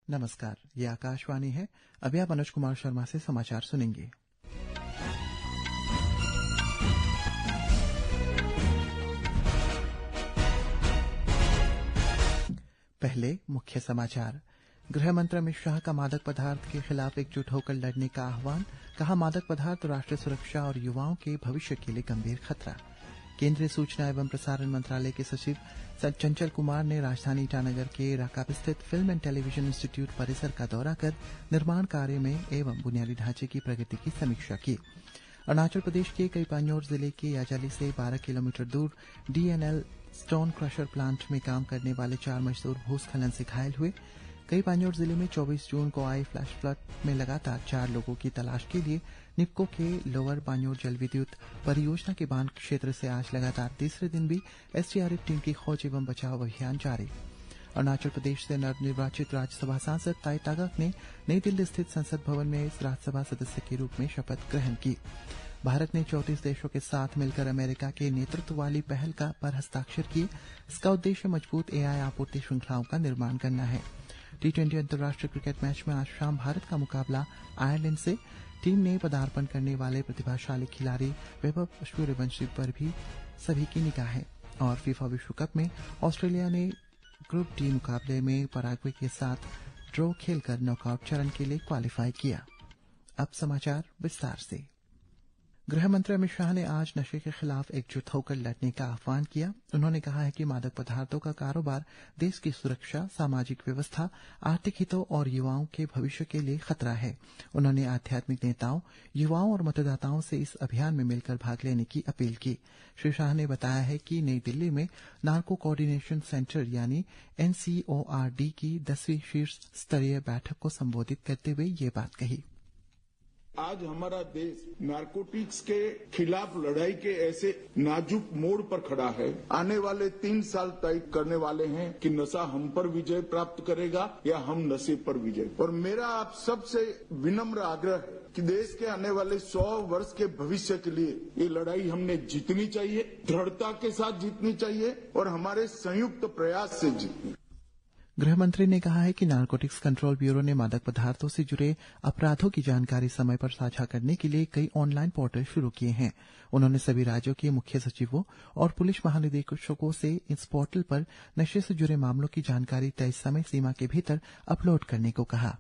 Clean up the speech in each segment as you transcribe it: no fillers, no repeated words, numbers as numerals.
नमस्कार, ये आकाशवाणी है। अभी आप मनोज कुमार शर्मा से समाचार सुनेंगे। पहले मुख्य समाचार। गृह मंत्री अमित शाह का मादक पदार्थ के खिलाफ एकजुट होकर लड़ने का आह्वान। कहा, मादक पदार्थ राष्ट्रीय सुरक्षा और युवाओं के भविष्य के लिए गंभीर खतरा। केंद्रीय सूचना एवं प्रसारण मंत्रालय के सचिव चंचल कुमार ने राजधानी ईटानगर के राकाप स्थित फिल्म एंड टेलीविजन इंस्टीट्यूट परिसर का दौरा कर निर्माण कार्य में एवं बुनियादी ढांचे की प्रगति की समीक्षा की। अरुणाचल प्रदेश के कईपान्योर जिले के याजाली से 12 किलोमीटर दूर DNL स्टोन क्रशर प्लांट में काम करने वाले 4 मजदूर भूस्खलन से घायल हुए। कईपान्योर जिले में 24 जून को आए फ्लैश फ्लड में लगातार 4 लोगों की तलाश के लिए निप्को के लोअर पान्योर जल विद्युत परियोजना के बांध क्षेत्र से आज लगातार तीसरे दिन भी SDRF टीम की खोज एवं बचाव अभियान जारी। अरुणाचल प्रदेश से नवनिर्वाचित राज्यसभा सांसद ताई तागक ने नई दिल्ली स्थित संसद भवन में इस राज्यसभा सदस्य के रूप में शपथ ग्रहण की। भारत ने 34 देशों के साथ मिलकर अमेरिका के नेतृत्व वाली पहल पर हस्ताक्षर किए। इसका उद्देश्य मजबूत AI आपूर्ति श्रृंखलाओं का निर्माण करना है। T20 अंतर्राष्ट्रीय क्रिकेट मैच में आज शाम भारत का मुकाबला आयरलैंड से। टीम ने पदार्पण करने वाले प्रतिभाशाली खिलाड़ी वैभव सूर्यवंशी पर भी सभी की निगाहें। और फीफा विश्व कप में ऑस्ट्रेलिया ने ग्रुप D मुकाबले में पराग्वे के साथ ड्रॉ खेलकर नॉकआउट चरण के लिए क्वालिफाई किया। अब समाचार विस्तार से। गृह मंत्री अमित शाह ने आज नशे के खिलाफ एकजुट होकर लड़ने का आह्वान किया। उन्होंने कहा है कि मादक पदार्थों का कारोबार देश की सुरक्षा, सामाजिक व्यवस्था, आर्थिक हितों और युवाओं के भविष्य के लिए खतरा है। उन्होंने आध्यात्मिक नेताओं, युवाओं और मतदाताओं से इस अभियान में मिलकर भाग लेने की अपील की। श्री शाह ने बताया है कि नई दिल्ली में नार्को कोऑर्डिनेशन सेंटर यानी NCORD की 10वीं शीर्ष स्तरीय बैठक को संबोधित करते हुए ये बात कही। आज हमारा देश नारकोटिक्स के खिलाफ लड़ाई के ऐसे नाजुक मोड़ पर खड़ा है। आने वाले 3 साल तय करने वाले हैं कि नशा हम पर विजय प्राप्त करेगा या हम नशे पर विजय। और मेरा आप सबसे विनम्र आग्रह है कि देश के आने वाले 100 वर्ष के भविष्य के लिए ये लड़ाई हमने जीतनी चाहिए, दृढ़ता के साथ जीतनी चाहिए और हमारे संयुक्त प्रयास से जीतनी। गृह मंत्री ने कहा है कि नारकोटिक्स कंट्रोल ब्यूरो ने मादक पदार्थों से जुड़े अपराधों की जानकारी समय पर साझा करने के लिए कई ऑनलाइन पोर्टल शुरू किए हैं। उन्होंने सभी राज्यों के मुख्य सचिवों और पुलिस महानिदेशकों से इस पोर्टल पर नशे से जुड़े मामलों की जानकारी तय समय सीमा के भीतर अपलोड करने को कहा।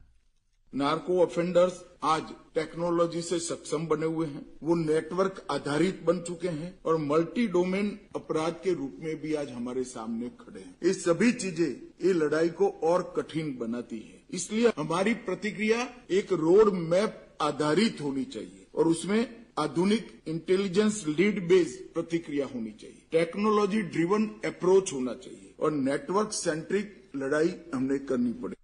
नार्को ऑफेंडर्स आज टेक्नोलॉजी से सक्षम बने हुए हैं, वो नेटवर्क आधारित बन चुके हैं और मल्टी डोमेन अपराध के रूप में भी आज हमारे सामने खड़े हैं। ये सभी चीजें ये लड़ाई को और कठिन बनाती है। इसलिए हमारी प्रतिक्रिया एक रोड मैप आधारित होनी चाहिए और उसमें आधुनिक इंटेलिजेंस लीड बेस्ड प्रतिक्रिया होनी चाहिए, टेक्नोलॉजी ड्रिवन अप्रोच होना चाहिए और नेटवर्क सेंट्रिक लड़ाई हमने करनी पड़ेगी।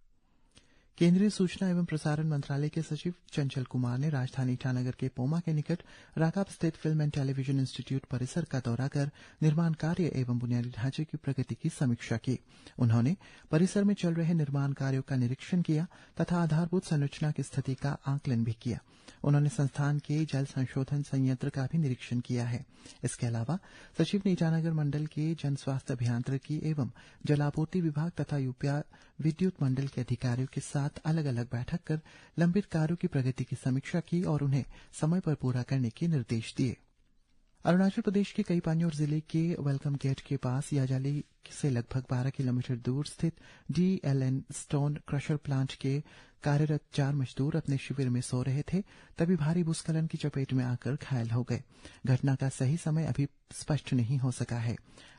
केंद्रीय सूचना एवं प्रसारण मंत्रालय के सचिव चंचल कुमार ने राजधानी ईटानगर के पोमा के निकट राकाप स्थित फिल्म एंड टेलीविजन इंस्टीट्यूट परिसर का दौरा कर निर्माण कार्य एवं बुनियादी ढांचे की प्रगति की समीक्षा की। उन्होंने परिसर में चल रहे निर्माण कार्यों का निरीक्षण किया तथा आधारभूत संरचना की स्थिति का आकलन भी किया। उन्होंने संस्थान के जल संशोधन संयंत्र का भी निरीक्षण किया है। इसके अलावा सचिव ने ईटानगर मंडल के जन स्वास्थ्य अभियांत्रिकी एवं जलापूर्ति विभाग तथा यूपीआ विद्युत मंडल के अधिकारियों के साथ अलग अलग बैठक कर लंबित कार्यों की प्रगति की समीक्षा की और उन्हें समय पर पूरा करने के निर्देश दिए। अरुणाचल प्रदेश के कईपान्योर जिले के वेलकम गेट के पास याजाली से लगभग 12 किलोमीटर दूर स्थित DLN स्टोन क्रशर प्लांट के कार्यरत 4 मजदूर अपने शिविर में सो रहे थे, तभी भारी भूस्खलन की चपेट में आकर घायल हो गए। घटना का सही समय अभी स्पष्ट नहीं हो सका है।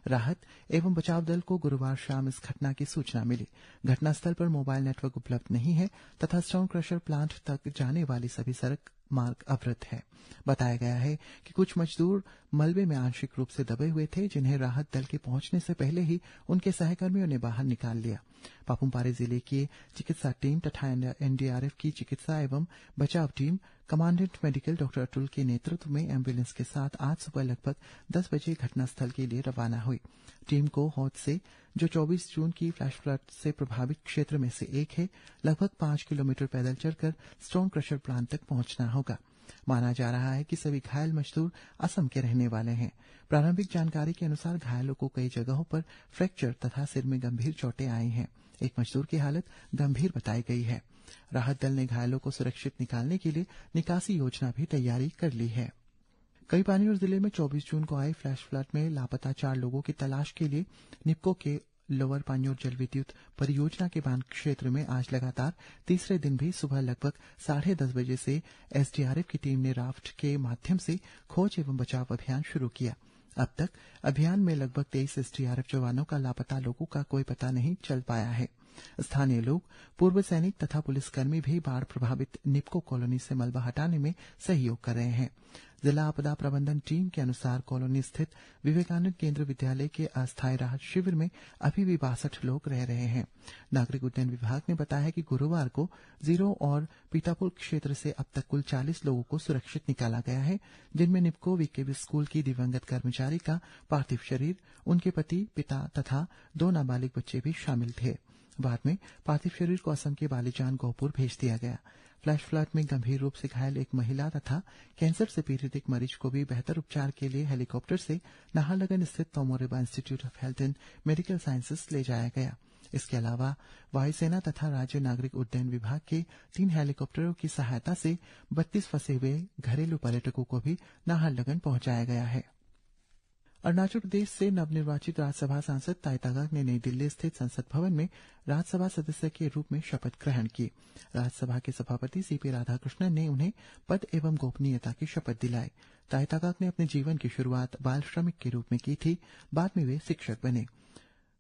राहत एवं बचाव दल को गुरुवार शाम इस घटना की सूचना मिली। घटनास्थल पर मोबाइल नेटवर्क उपलब्ध नहीं है तथा स्टोन क्रशर प्लांट तक जाने वाली सभी सड़क मार्ग अवरुद्ध है। बताया गया है कि कुछ मजदूर मलबे में आंशिक रूप से दबे हुए थे, जिन्हें राहत दल के पहुंचने से पहले ही उनके सहकर्मियों ने बाहर निकाल लिया। पापुमपारे जिले की चिकित्सा टीम तथा NDRF की चिकित्सा एवं बचाव team commandant medical doctor Atul के नेतृत्व में एम्बुलेंस के साथ आज सुबह लगभग 10 बजे घटनास्थल के लिए रवाना हुई। टीम को हौद से, जो 24 जून की फ्लैश फ्लड से प्रभावित क्षेत्र में से एक है, लगभग 5 किलोमीटर पैदल चलकर स्टोन क्रशर प्लांट तक पहुंचना होगा। माना जा रहा है कि सभी घायल मजदूर असम के रहने वाले हैं। प्रारंभिक जानकारी के अनुसार घायलों को कई जगहों पर फ्रैक्चर तथा सिर में गंभीर चोटें आई हैं। एक मजदूर की हालत गंभीर बताई गई है। राहत दल ने घायलों को सुरक्षित निकालने के लिए निकासी योजना भी तैयारी कर ली है। कई पानीर जिले में 24 जून को आए फ्लैश फ्लड में लापता 4 लोगों की तलाश के लिए निप्को के लोअर पान्योर जल विद्युत परियोजना के बांध क्षेत्र में आज लगातार तीसरे दिन भी सुबह लगभग 10:30 बजे से एसडीआरएफ की टीम ने राफ्ट के माध्यम से खोज एवं बचाव अभियान शुरू किया। अब तक अभियान में लगभग 23 एसडीआरएफ जवानों का लापता लोगों का कोई पता नहीं चल पाया है। स्थानीय लोग, पूर्व सैनिक तथा पुलिसकर्मी भी बाढ़ प्रभावित निप्को कॉलोनी से मलबा हटाने में सहयोग कर रहे हैं। जिला आपदा प्रबंधन टीम के अनुसार कॉलोनी स्थित विवेकानंद केंद्र विद्यालय के अस्थायी राहत शिविर में अभी भी 62 लोग रह रहे हैं। नागरिक उड्डयन विभाग ने बताया कि गुरुवार को जीरो और पीतापुर क्षेत्र से अब तक कुल 40 लोगों को सुरक्षित निकाला गया है, जिनमें निप्को वीकेवी स्कूल की दिवंगत कर्मचारी का पार्थिव शरीर, उनके पति, पिता तथा 2 नाबालिग बच्चे भी शामिल थे। बाद में पार्थिव शरीर को असम के बालीजान गोहपुर भेज दिया गया। फ्लैश फ्लड में गंभीर रूप से घायल एक महिला तथा कैंसर से पीड़ित एक मरीज को भी बेहतर उपचार के लिए हेलीकॉप्टर से नाहरलगुन स्थित Tomo Riba institute of health and medical sciences ले जाया गया। इसके अलावा वायुसेना तथा राज्य नागरिक उड्डयन विभाग के 3 हेलीकॉप्टरों की सहायता से 32 फंसे हुए घरेलू पर्यटकों को भी नाहरलगुन पहुंचाया गया है। अरुणाचल प्रदेश से नवनिर्वाचित राज्यसभा सांसद ताई तागाक ने नई दिल्ली स्थित संसद भवन में राज्यसभा सदस्य के रूप में शपथ ग्रहण की। राज्यसभा के सभापति सीपी राधाकृष्णन ने उन्हें पद एवं गोपनीयता की शपथ दिलाई। ताई तागाक ने अपने जीवन की शुरुआत बाल श्रमिक के रूप में की थी। बाद में वे शिक्षक बने।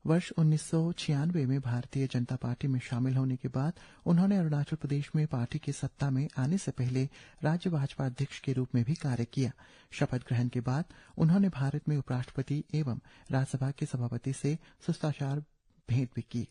वर्ष 1996 में भारतीय जनता पार्टी में शामिल होने के बाद उन्होंने अरुणाचल प्रदेश में पार्टी के सत्ता में आने से पहले राज्य भाजपा अध्यक्ष के रूप में भी कार्य किया। शपथ ग्रहण के बाद उन्होंने भारत में उपराष्ट्रपति एवं राज्यसभा के सभापति से शिष्टाचार भेंट भी की।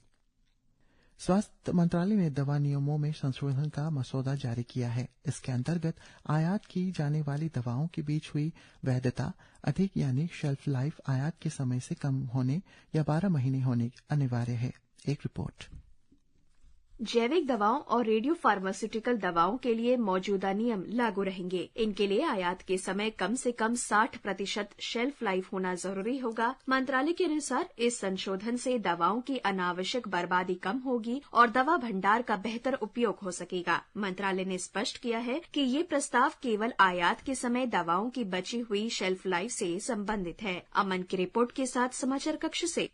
स्वास्थ्य मंत्रालय ने दवा नियमों में संशोधन का मसौदा जारी किया है। इसके अंतर्गत आयात की जाने वाली दवाओं के बीच हुई वैधता अधिक यानी शेल्फ लाइफ आयात के समय से कम होने या 12 महीने होने अनिवार्य है। एक रिपोर्ट। जैविक दवाओं और रेडियो फार्मास्यूटिकल दवाओं के लिए मौजूदा नियम लागू रहेंगे। इनके लिए आयात के समय कम से कम 60% शेल्फ लाइफ होना जरूरी होगा। मंत्रालय के अनुसार इस संशोधन से दवाओं की अनावश्यक बर्बादी कम होगी और दवा भंडार का बेहतर उपयोग हो सकेगा। मंत्रालय ने स्पष्ट किया है कि ये प्रस्ताव केवल आयात के समय दवाओं की बची हुई शेल्फ लाइफ से संबंधित है। अमन की रिपोर्ट के साथ समाचार कक्ष से।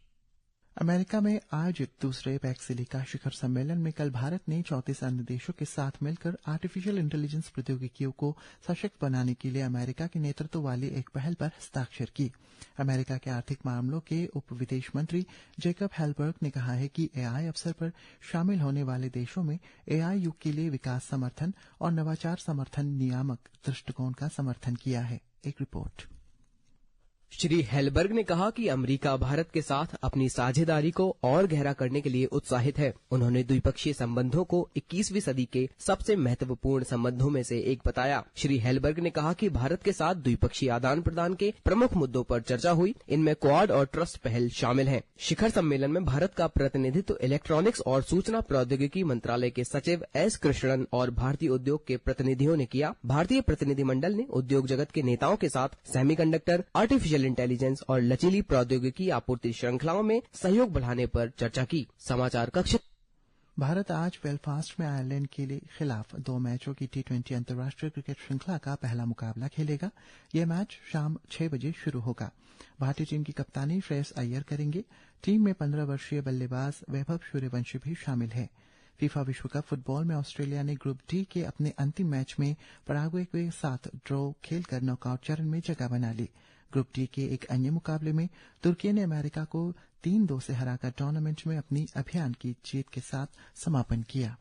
अमेरिका में आयोजित दूसरे पैक सिलिका शिखर सम्मेलन में कल भारत ने 34 अन्य देशों के साथ मिलकर आर्टिफिशियल इंटेलिजेंस प्रौद्योगिकियों को सशक्त बनाने के लिए अमेरिका के नेतृत्व वाली एक पहल पर हस्ताक्षर की। अमेरिका के आर्थिक मामलों के उप विदेश मंत्री जेकब हेलबर्ग ने कहा है कि एआई अवसर पर शामिल होने वाले देशों में एआई युग के लिए विकास समर्थन और नवाचार समर्थन नियामक दृष्टिकोण का समर्थन किया है। एक रिपोर्ट। श्री हेलबर्ग ने कहा कि अमेरिका भारत के साथ अपनी साझेदारी को और गहरा करने के लिए उत्साहित है। उन्होंने द्विपक्षीय संबंधों को 21वीं सदी के सबसे महत्वपूर्ण संबंधों में से एक बताया। श्री हेलबर्ग ने कहा कि भारत के साथ द्विपक्षीय आदान प्रदान के प्रमुख मुद्दों पर चर्चा हुई। इनमें क्वाड और ट्रस्ट पहल शामिल है। शिखर सम्मेलन में भारत का प्रतिनिधित्व इलेक्ट्रॉनिक्स और सूचना प्रौद्योगिकी मंत्रालय के सचिव एस कृष्णन और भारतीय उद्योग के प्रतिनिधियों ने किया। भारतीय प्रतिनिधिमंडल ने उद्योग जगत के नेताओं के साथ सेमीकंडक्टर, आर्टिफिशियल इंटेलिजेंस और लचीली प्रौद्योगिकी आपूर्ति श्रृंखलाओं में सहयोग बढ़ाने पर चर्चा की। समाचार कक्ष। भारत आज बेलफास्ट में आयरलैंड के खिलाफ 2 मैचों की T20 अंतर्राष्ट्रीय क्रिकेट श्रृंखला का पहला मुकाबला खेलेगा। यह मैच शाम 6 बजे शुरू होगा। भारतीय टीम की कप्तानी श्रेयस अय्यर करेंगे। टीम में 15 वर्षीय बल्लेबाज वैभव सूर्यवंशी भी शामिल है। फीफा विश्व कप फुटबॉल में ऑस्ट्रेलिया ने ग्रुप डी के अपने अंतिम मैच में पराग्वे के साथ ड्रॉ खेलकर नॉकआउट चरण में जगह बना ली। ग्रुप डी के एक अन्य मुकाबले में तुर्की ने अमेरिका को 3-2 से हराकर टूर्नामेंट में अपनी अभियान की जीत के साथ समापन किया।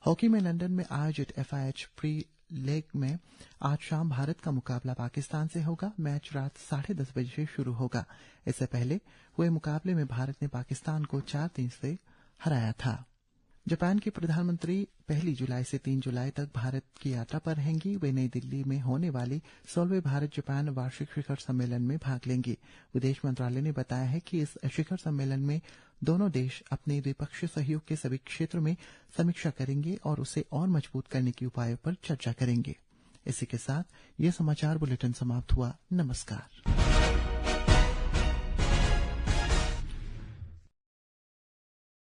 हॉकी में लंदन में आयोजित FIH प्री लीग में आज शाम भारत का मुकाबला पाकिस्तान से होगा। मैच रात 10:30 बजे से शुरू होगा। इससे पहले हुए मुकाबले में भारत ने पाकिस्तान को 4-3 से हराया था। जापान के प्रधानमंत्री 1 जुलाई से 3 जुलाई तक भारत की यात्रा पर रहेंगी। वे नई दिल्ली में होने वाली 16वें भारत जापान वार्षिक शिखर सम्मेलन में भाग लेंगी। विदेश मंत्रालय ने बताया है कि इस शिखर सम्मेलन में दोनों देश अपने द्विपक्षीय सहयोग के सभी क्षेत्रों में समीक्षा करेंगे और उसे और मजबूत करने के उपायों पर चर्चा करेंगे। इसी के साथ ये समाचार बुलेटिन समाप्त हुआ। नमस्कार।